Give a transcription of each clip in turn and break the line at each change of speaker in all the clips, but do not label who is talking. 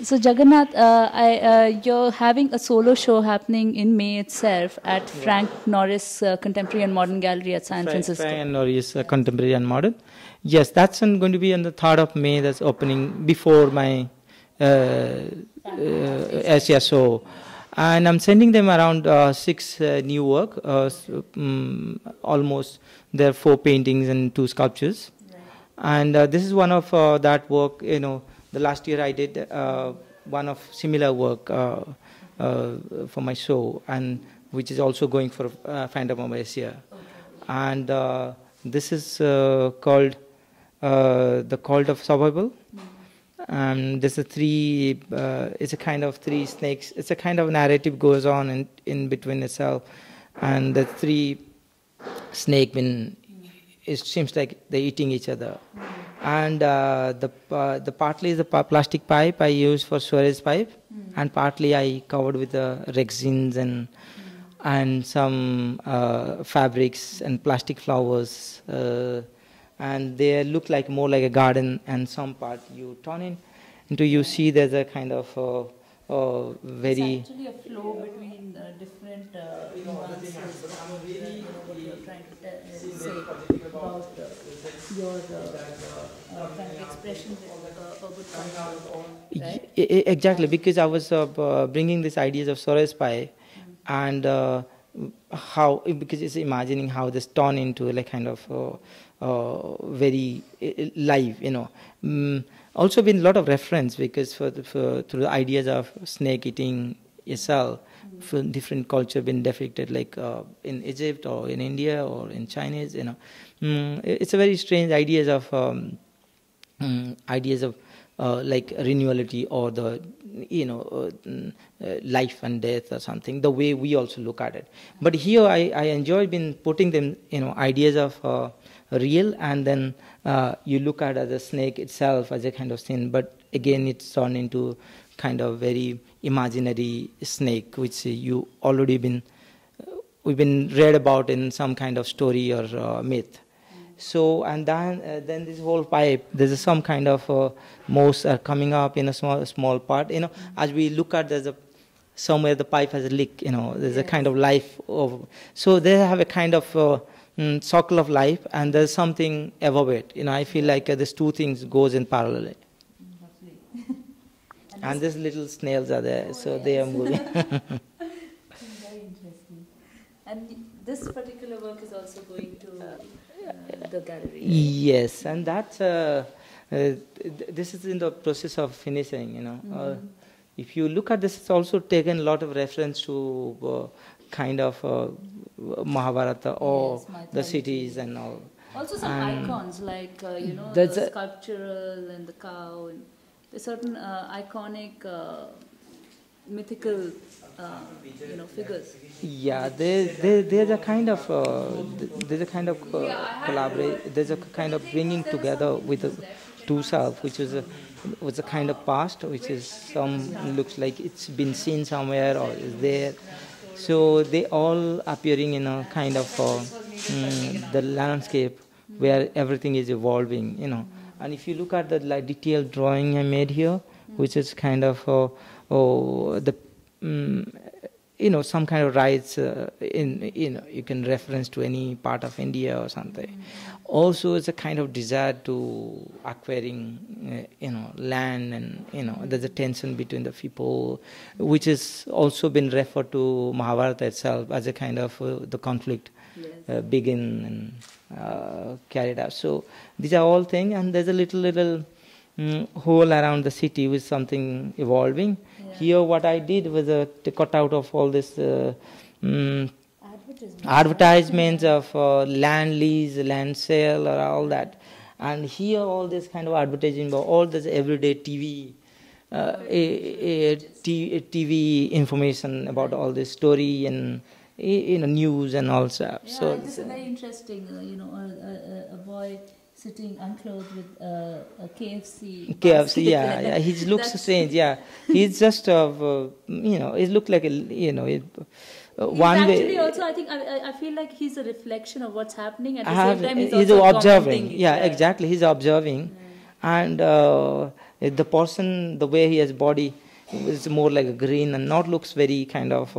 So Jagannath, you're having a solo show happening in May itself at Frank Norris Contemporary and Modern Gallery at San Francisco.
Frank Norris Contemporary and Modern. Yes, that's going to be on the 3rd of May. That's opening before my Asia show. And I'm sending them around 6 new work, almost there are 4 paintings and 2 sculptures. Right. And this is one of that work, the last year I did one of similar work for my show, and which is also going for Phantom of Asia. Okay. And this is called The Cult of Survival. There's it's a kind of 3 snakes. It's a kind of narrative goes on in between itself, and the 3 snake it seems like they're eating each other. And the partly is the plastic pipe I use for storage pipe, and partly I covered with the resins and some fabrics and plastic flowers. And they look like more like a garden, and some part you turn into you see there's a kind of very...
It's actually a flow between different nuances, what you're trying to say about your kind of expression with urban culture, right?
Exactly, because I was bringing these ideas of Soros Pai, and how, because it's imagining how this turn into like kind of very live, also been a lot of reference, because through the ideas of snake eating itself, different culture been depicted, like in Egypt or in India or in Chinese. It's a very strange ideas of like renewality, or the life and death or something, the way we also look at it. But here I enjoy been putting them, ideas of real, and then you look at the snake itself as a kind of thing, but again it's turned into kind of very imaginary snake, which we've been read about in some kind of story or myth. So, and then this whole pipe, there's some kind of moss are coming up in a small part. As we look at, somewhere the pipe has a leak. There's a kind of life of. So they have a kind of circle of life, and there's something above it. I feel like these 2 things goes in parallel. And these little snails are there, so they are moving.
Very interesting. And this particular work is also going to the gallery. Right?
Yes, and that's this is in the process of finishing. If you look at this, it's also taken a lot of reference to kind of Mahabharata or the cities and all.
Also some icons like the sculptural and the cow, and the certain iconic mythical figures.
Yeah, there's a kind of collaborate. There's a kind of bringing together with the 2 self, which was a kind of past, which is looks like it's been seen somewhere or is there. So they all appearing in a kind of the landscape where everything is evolving, And if you look at the detailed drawing I made here, which is kind of some kind of rides you can reference to any part of India or something. Also, it's a kind of desire to acquiring land, and there's a tension between the people, which has also been referred to Mahabharata itself as a kind of the conflict begin and carried out. So these are all things, and there's a little hole around the city with something evolving. Yeah. Here what I did was to cut out of all this advertisements of land lease, land sale, or all that. And here all this kind of advertising, all this everyday TV, TV information about all this story and news and all stuff.
Yeah, so this is very interesting. A boy sitting unclothed with a KFC.
KFC, yeah. He looks strange, yeah. He's just, he looked like one
actually
way.
Also, I think I feel like he's a reflection of what's happening. At the same time, he's
also
observing.
Yeah, exactly. He's observing, and the person, the way he has body is more like a green and not looks very kind of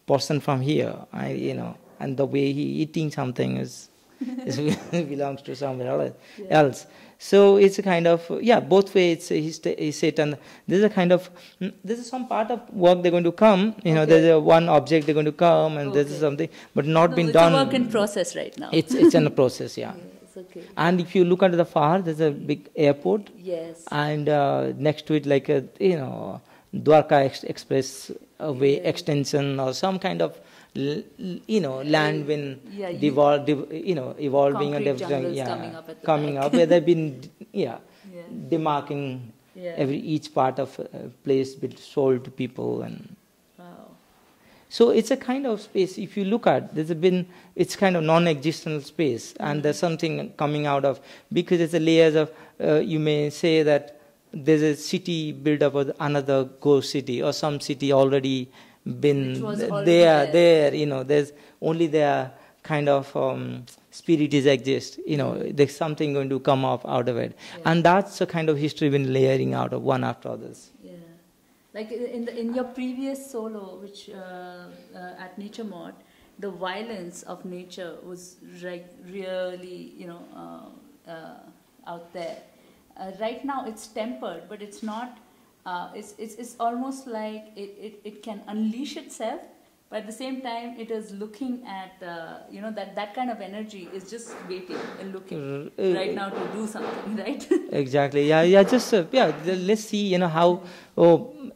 person from here. And the way he eating something is belongs to somewhere else. So it's a kind of, both ways he sit, and this is a kind of, this is some part of work they're going to come, there's a one object they're going to come, and this is something, but not been done.
It's a work in process right now.
It's in a process, yeah.
Yes, okay.
And if you look at the far, there's a big airport.
Yes.
And next to it, like a, Dwarka Express way extension or some kind of land when evolving and everything, coming up where they've been demarking each part of place been sold to people. And so it's a kind of space, if you look at, it's kind of non-existent space, and there's something coming out of, because it's a layers of, you may say that there's a city built up with another ghost city, or some city already been there, there's only their kind of spirits exist, there's something going to come up out of it. And that's a kind of history been layering out of one after others.
Like in your previous solo, which at Nature Mod, the violence of nature was really, out there. Right now it's tempered, but it's not. It's almost like it can unleash itself, but at the same time it is looking at that kind of energy is just waiting and looking right now to do something, right?
Exactly. Just let's see how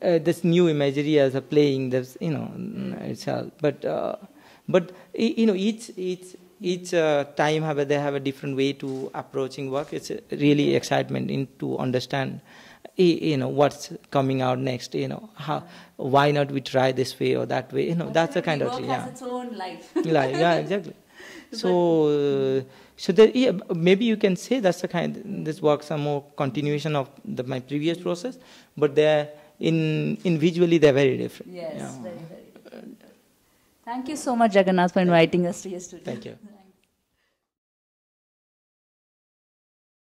this new imagery as a playing this itself, but each time they have a different way to approaching work. It's really excitement to understand what's coming out next, why not we try this way or that way, that's a kind of
work has its own life.
Exactly. So maybe you can say that's the kind, this works are more continuation of my previous process, but they're visually they're very different.
Yes, very, very different. Thank you so much, Jagannath, for inviting us to your studio.
Thank you.